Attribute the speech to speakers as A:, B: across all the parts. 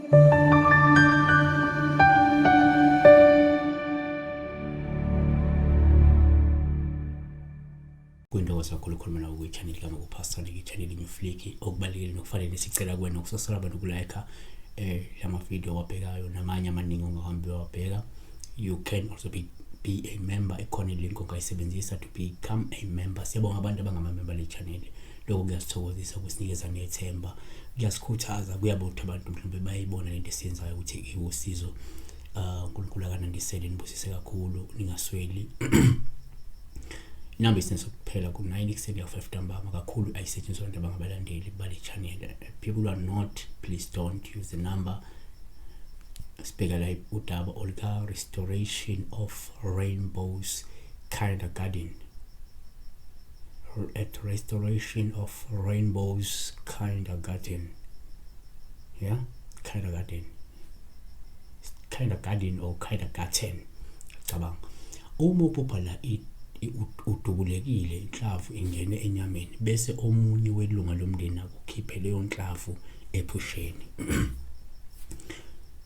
A: Kwintokozo kakhulu ukukhuluma nawe kwi-channel kama kupastor le-channel Nyufliki. Okubalulekile nokufanele sicela kuwena ukusubscribe nokulike lama video wabhekayo namanye amaningi ongahambi wabheka. You can also be a member. Ikhona ilink ongayisebenzisa to become a member. Siyabonga abantu abangamamember le-channel. Lokho kuyasithokozisa ukusinikeza nethemba, kuyasikhuthaza, kuyabotha abantu mhlawumbe bayibona lento esiyenzayo ukuthi iwusizo. uNkulunkulu akanandisele nibusise kakhulu, ningasweli. Inamba isenso kuphela ku9 ekuseni ya 5 ntambama kakhulu ayisetshenziswa abantu abangabalandeli bale channel. People who are not, please don't use the number. Sibheka la udaba olika Restoration of Rainbows Kindergarten. At Restoration of Rainbows Kindergarten. Yeah, kindergarten or kindergarten. Cabanga uma uphupha la udubulekile inhlavu ingene enyameni bese omunye welunga lomndeni akukhiphe leyo nhlavu ephusheni.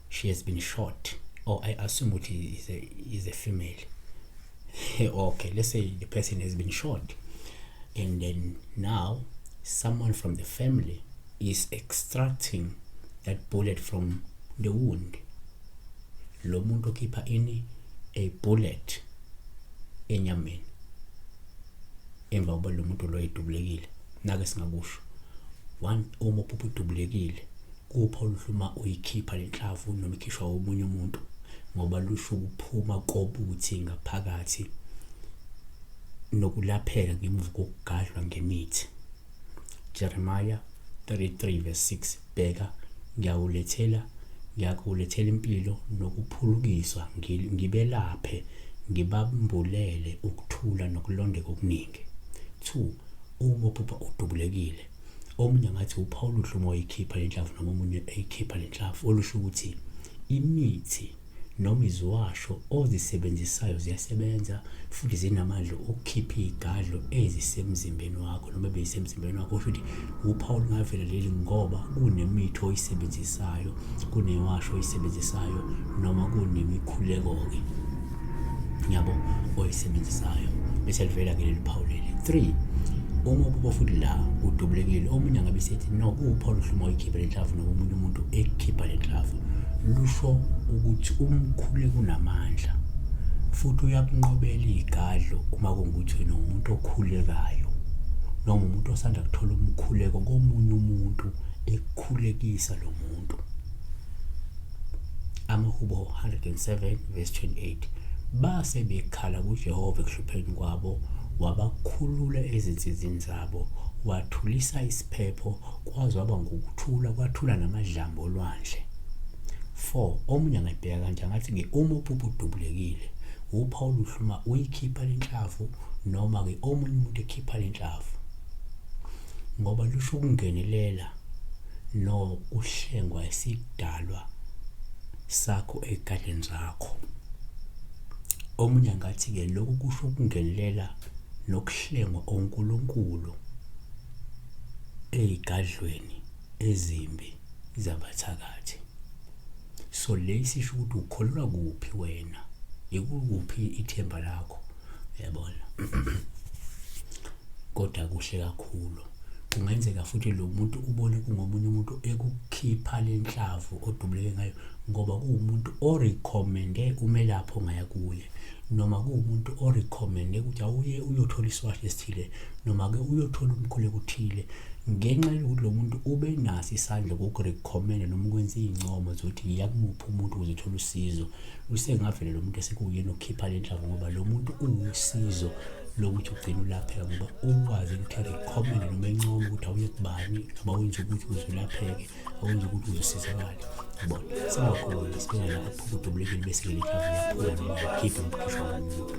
A: She has been shot, or I assume it is a female. Okay, let's say the person has been shot, and then now someone from the family is extracting that bullet from the wound. Lo muntu khipha ini a bullet enyameni emva kokuba lo muntu lo edubulekile. Nake singakusho uma uphupha udubulekile kupha oluhluma uyikhipha lenhlavu noma ikhishwa omunye umuntu ngoba lusho ukuphuma kobuthi ngaphakathi nokulapheka ngemuva kokugadlwa ngemithi. Jeremiah 33 verse 6. Bheka ngiyakulethela impilo nokuphulukiswa, ngibelaphe ngibambulele ukuthula nokulondeka okuningi. 2. Uma uphupha udubulekile omunye ngathi uPaul uhluma oyikhipha lenhlavu noma omunye eyikhipha lenhlavu olusho ukuthi imithi noma iziwasho ozisebenzisayo ziyasebenza futhi zinamandla okukhipha igadlo ezisemzimbeni wakho noma beyisemzimbeni wakho. Kusho ukuthi uPaul ngavela leli ngoba kunemithi oyisebenzisayo, kunewasho oyisebenzisayo noma kunemikhuleko-ke yabo oyisebenzisayo bese livela ke leli Paul leli. 3. Uma uphupha futhi la udubulekile omunye ngabe sethi no uPaul uhluma oyikhipha lenhlavu noma omunye umuntu ekhipha lenhlavu lusho ukuthi umkhuleko unamandla futhi uyakunqobela igadlo uma kungukuthi wena umuntu okhulekayo noma umuntu osanda kuthola umkhuleko komunye umuntu ekukhulekisa lo muntu. Amahubo 107 verse 28. Base bekhala kuJehova ekuhlupheni kwabo, wabakhulula ezinsizini zabo, wathulisa isiphepho, kwaze waba ngokuthula kwathula namadlambo olwandle. 4. Omunye angabheka kanje ngathi-ke uma uphupha udubulekile uPaul uhluma uyikhipha lenhlavu noma-ke omunye umuntu ekhipha lenhlavu ngoba lusho ukungenelela no uhlengwa isidalwa sakho egadleni zakho. Omunye ngathi-ke lokhu kusho ukungenelela nokuhlengwa onkulunkulu eyigadlweni ezimbi zabathakathi. So lesisho ukuthi ukholwa kuphi wena, ikuphi ithemba lakho, uyabona. Kodwa kuhle kakhulu kungenzeka futhi lo muntu ubone kungomunye umuntu ekukhipha lenhlavu odubuleke ngayo ngoba kuwumuntu orecommende umelaphi ongaya kuye noma kuwumuntu orecommende ukuthi awuye uyothola isiwasho esithile noma ke uyothola umkhuleko uthile ngenxa yokuthi lo muntu ube naso isandla kokurecommend noma ukwenza izincomo zokuthi ngiyakumupha umuntu ukuze uthole usizo. Usengavela lo muntu esekuyena okhipha lenhlavu ngoba lo muntu uwusizo lokuthi ugcine ulapheka ngoba ukwazi ukuthi recommend noma encomo ukuthi awuye kubani noma wenze ukuthi uzulapheke awenze ukuthi uzosizakala. Yabona singakhona sibona la uphupha udubulekile bese le nhlavu yaphuma noma ukhipha umkhishwa womuntu.